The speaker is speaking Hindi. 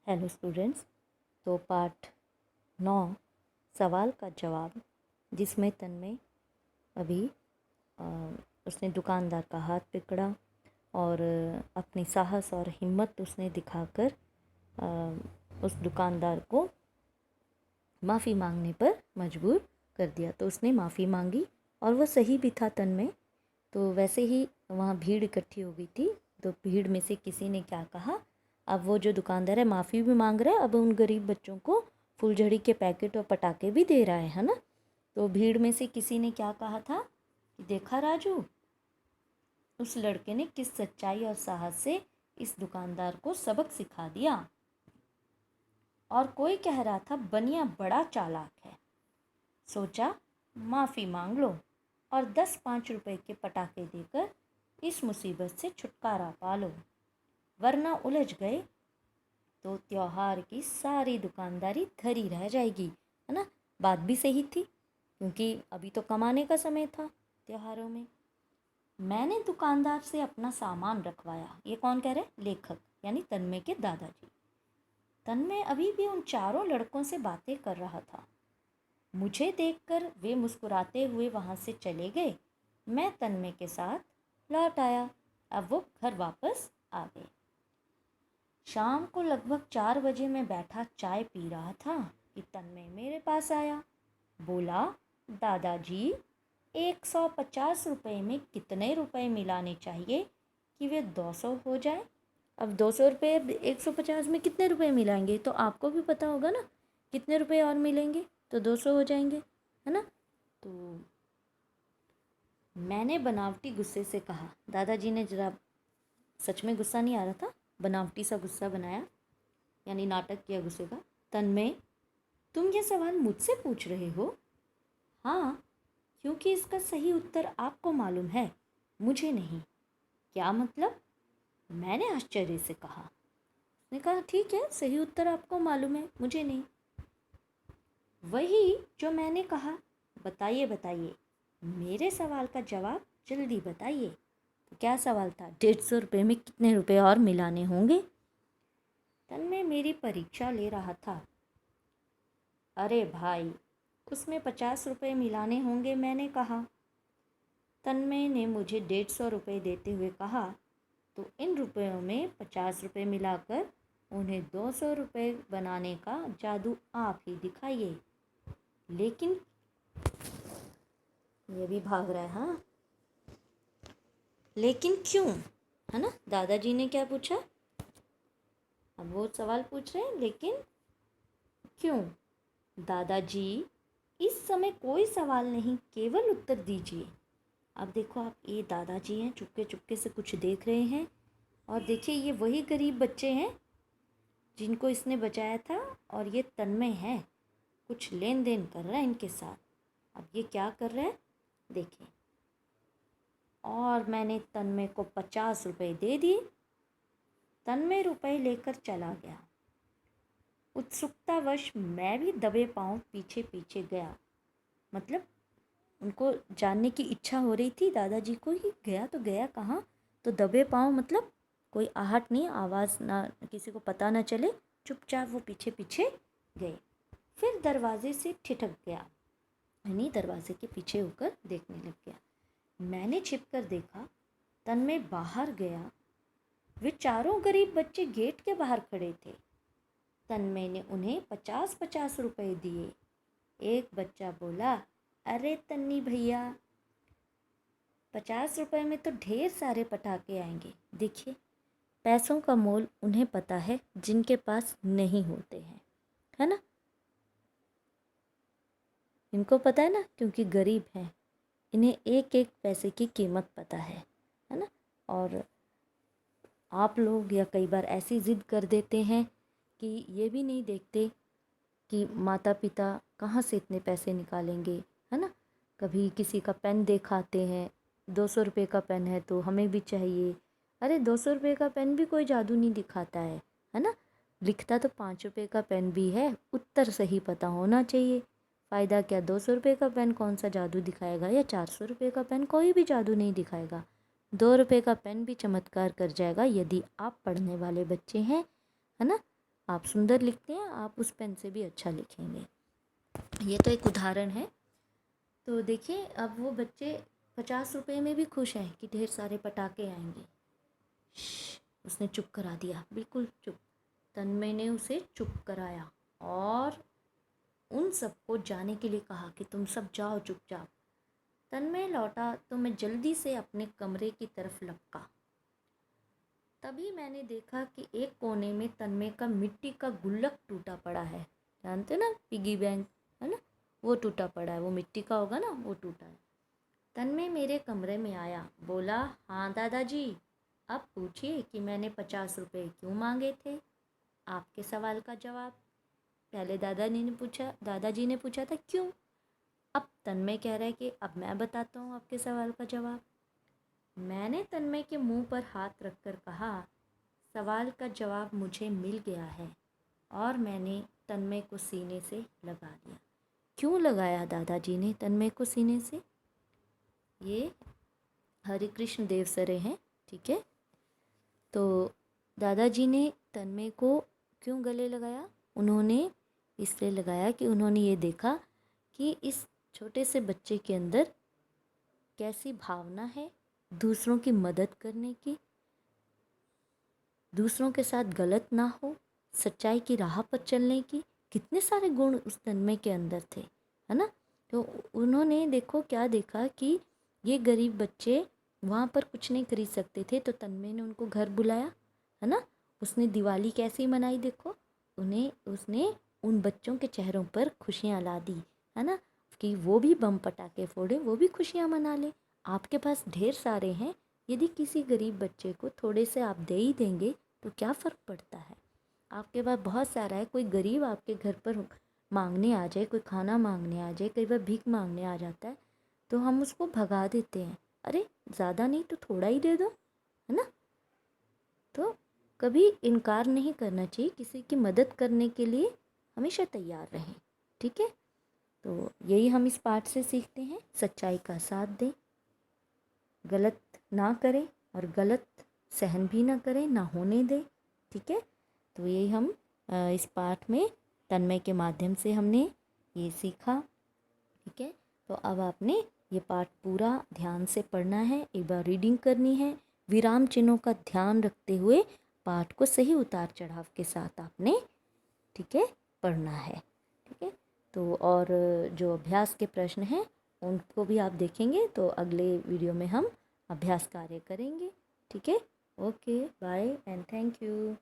Hello students. तो पार्ट 9 सवाल का जवाब, जिसमें तन्मय अभी अ, उसने दुकानदार का हाथ पकड़ा और अपनी साहस और हिम्मत उसने दिखाकर उस दुकानदार को माफ़ी मांगने पर मजबूर कर दिया। तो उसने माफ़ी मांगी और वह सही भी था तन्मय। तो वैसे ही वहाँ भीड़ इकट्ठी हो गई थी। तो भीड़ में से किसी ने क्या कहा, अब वो जो दुकानदार है माफ़ी भी मांग रहा है, अब उन गरीब बच्चों को फुलझड़ी के पैकेट और पटाखे भी दे रहा है ना। तो भीड़ में से किसी ने क्या कहा था कि देखा राजू, उस लड़के ने किस सच्चाई और साहस से इस दुकानदार को सबक सिखा दिया। और कोई कह रहा था बनिया बड़ा चालाक है, सोचा माफ़ी मांग लो और 10-5 रुपए के पटाखे देकर इस मुसीबत से छुटकारा पा लो, वरना उलझ गए तो त्योहार की सारी दुकानदारी धरी रह जाएगी। है ना। बात भी सही थी, क्योंकि अभी तो कमाने का समय था त्योहारों में। मैंने दुकानदार से अपना सामान रखवाया। ये कौन कह रहे? लेखक यानी तन्मय के दादाजी। तन्मय अभी भी उन चारों लड़कों से बातें कर रहा था। मुझे देखकर वे मुस्कुराते हुए वहाँ से चले गए। मैं तन्मय के साथ लौट आया। अब वो घर वापस आ गए। शाम को लगभग 4 बजे मैं बैठा चाय पी रहा था कि तन्मय मेरे पास आया। बोला, दादाजी 150 रुपये में कितने रुपए मिलाने चाहिए कि वे 200 हो जाए? अब 200 रुपये 150 में कितने रुपए मिलाएंगे? तो आपको भी पता होगा ना कितने रुपए और मिलेंगे तो 200 हो जाएंगे, है ना। तो मैंने बनावटी गुस्से से कहा। दादाजी ने जरा, सच में गुस्सा नहीं आ रहा था, बनावटी सा गुस्सा बनाया, यानी नाटक किया गुस्से का। तन्मय, तुम ये सवाल मुझसे पूछ रहे हो? हाँ, क्योंकि इसका सही उत्तर आपको मालूम है, मुझे नहीं। क्या मतलब? मैंने आश्चर्य से कहा। उसने कहा, ठीक है, सही उत्तर आपको मालूम है, मुझे नहीं। वही जो मैंने कहा। बताइए बताइए, मेरे सवाल का जवाब जल्दी बताइए। तो क्या सवाल था? 150 रुपये में कितने रुपए और मिलाने होंगे? तन्मय मेरी परीक्षा ले रहा था। अरे भाई, उसमें 50 रुपये मिलाने होंगे, मैंने कहा। तन्मय ने मुझे 150 रुपये देते हुए कहा, तो इन रुपयों में 50 रुपये मिलाकर उन्हें 200 रुपये बनाने का जादू आप ही दिखाइए। लेकिन ये भी भाग रहा है। हाँ, लेकिन क्यों? है ना। दादाजी ने क्या पूछा? अब वो सवाल पूछ रहे हैं, लेकिन क्यों? दादाजी, इस समय कोई सवाल नहीं, केवल उत्तर दीजिए। अब देखो, आप ये दादाजी हैं, चुपके चुपके से कुछ देख रहे हैं। और देखिए, ये वही गरीब बच्चे हैं जिनको इसने बचाया था, और ये तन्मय है, कुछ लेन देन कर रहा है इनके साथ। अब ये क्या कर रहा है देखिए। और मैंने तन्मय को 50 रुपये दे दिए। तन्मय रुपए लेकर चला गया। उत्सुकतावश मैं भी दबे पांव पीछे पीछे गया। मतलब उनको जानने की इच्छा हो रही थी दादाजी को कि गया तो गया कहाँ। तो दबे पांव मतलब कोई आहट नहीं, आवाज़ ना, किसी को पता ना चले, चुपचाप वो पीछे पीछे गए। फिर दरवाजे से ठिठक गया, यानी दरवाजे के पीछे होकर देखने लग गया। मैंने छिप कर देखा, तन्मय बाहर गया। वे चारों गरीब बच्चे गेट के बाहर खड़े थे। तन्मय ने उन्हें 50-50 रुपए दिए। एक बच्चा बोला, अरे तन्नी भैया, 50 रुपए में तो ढेर सारे पटाखे आएंगे। देखिए, पैसों का मोल उन्हें पता है जिनके पास नहीं होते हैं, है ना। इनको पता है ना, क्योंकि गरीब हैं, इन्हें एक एक पैसे की कीमत पता है ना। और आप लोग या कई बार ऐसी ज़िद कर देते हैं कि ये भी नहीं देखते कि माता पिता कहाँ से इतने पैसे निकालेंगे, है ना। कभी किसी का पेन दिखाते हैं, 200 रुपये का पेन है तो हमें भी चाहिए। अरे 200 रुपये का पेन भी कोई जादू नहीं दिखाता है ना। लिखता तो 5 रुपये का पेन भी है, उत्तर सही पता होना चाहिए। फ़ायदा क्या, 200 रुपये का पेन कौन सा जादू दिखाएगा, या 400 रुपये का पेन कोई भी जादू नहीं दिखाएगा। 2 रुपये का पेन भी चमत्कार कर जाएगा यदि आप पढ़ने वाले बच्चे हैं, है ना। आप सुंदर लिखते हैं, आप उस पेन से भी अच्छा लिखेंगे। ये तो एक उदाहरण है। तो देखिए अब वो बच्चे 50 रुपए में भी खुश हैं कि ढेर सारे पटाखे आएंगे। उसने चुप करा दिया, बिल्कुल चुप। तन्मय ने उसे चुप कराया और उन सबको जाने के लिए कहा कि तुम सब जाओ चुपचाप। तन्मय लौटा तो मैं जल्दी से अपने कमरे की तरफ लपका। तभी मैंने देखा कि एक कोने में तन्मय का मिट्टी का गुल्लक टूटा पड़ा है। जानते ना, पिगी बैंक है ना, वो टूटा पड़ा है, वो मिट्टी का होगा ना, वो टूटा है। तन्मय मेरे कमरे में आया, बोला, हाँ दादाजी, अब पूछिए कि मैंने 50 रुपये क्यों मांगे थे। आपके सवाल का जवाब। पहले दादाजी ने पूछा था क्यों। अब तन्मय कह रहा है कि अब मैं बताता हूँ आपके सवाल का जवाब। मैंने तन्मय के मुंह पर हाथ रखकर कहा, सवाल का जवाब मुझे मिल गया है। और मैंने तन्मय को सीने से लगा दिया। क्यों लगाया दादाजी ने तन्मय को सीने से? ये हरे कृष्ण देव सरे हैं, ठीक है। तो दादाजी ने तन्मय को क्यों गले लगाया? उन्होंने इसलिए लगाया कि उन्होंने ये देखा कि इस छोटे से बच्चे के अंदर कैसी भावना है दूसरों की मदद करने की, दूसरों के साथ गलत ना हो, सच्चाई की राह पर चलने की। कितने सारे गुण उस तन्मय के अंदर थे, है ना। तो उन्होंने देखो क्या देखा कि ये गरीब बच्चे वहाँ पर कुछ नहीं खरीद सकते थे, तो तन्मय ने उनको घर बुलाया, है ना। उसने दिवाली कैसी मनाई देखो, उसने उन बच्चों के चेहरों पर खुशियाँ ला दी, है ना, कि वो भी बम पटाखे फोड़े, वो भी खुशियाँ मना ले। आपके पास ढेर सारे हैं, यदि किसी गरीब बच्चे को थोड़े से आप दे ही देंगे तो क्या फ़र्क पड़ता है। आपके पास बहुत सारा है, कोई गरीब आपके घर पर मांगने आ जाए, कोई खाना मांगने आ जाए, कई बार भीख मांगने आ जाता है, तो हम उसको भगा देते हैं, अरे ज़्यादा नहीं तो थोड़ा ही दे दो, है ना। तो कभी इनकार नहीं करना चाहिए, किसी की मदद करने के लिए हमेशा तैयार रहें, ठीक है। तो यही हम इस पाठ से सीखते हैं, सच्चाई का साथ दें, गलत ना करें और गलत सहन भी ना करें, ना होने दें, ठीक है। तो यही हम इस पाठ में तन्मय के माध्यम से हमने ये सीखा, ठीक है। तो अब आपने ये पाठ पूरा ध्यान से पढ़ना है, एक बार रीडिंग करनी है, विराम चिन्हों का ध्यान रखते हुए पाठ को सही उतार चढ़ाव के साथ आपने, ठीक है, पढ़ना है, ठीक है। तो और जो अभ्यास के प्रश्न हैं उनको भी आप देखेंगे, तो अगले वीडियो में हम अभ्यास कार्य करेंगे, ठीक है। Okay, bye and thank you.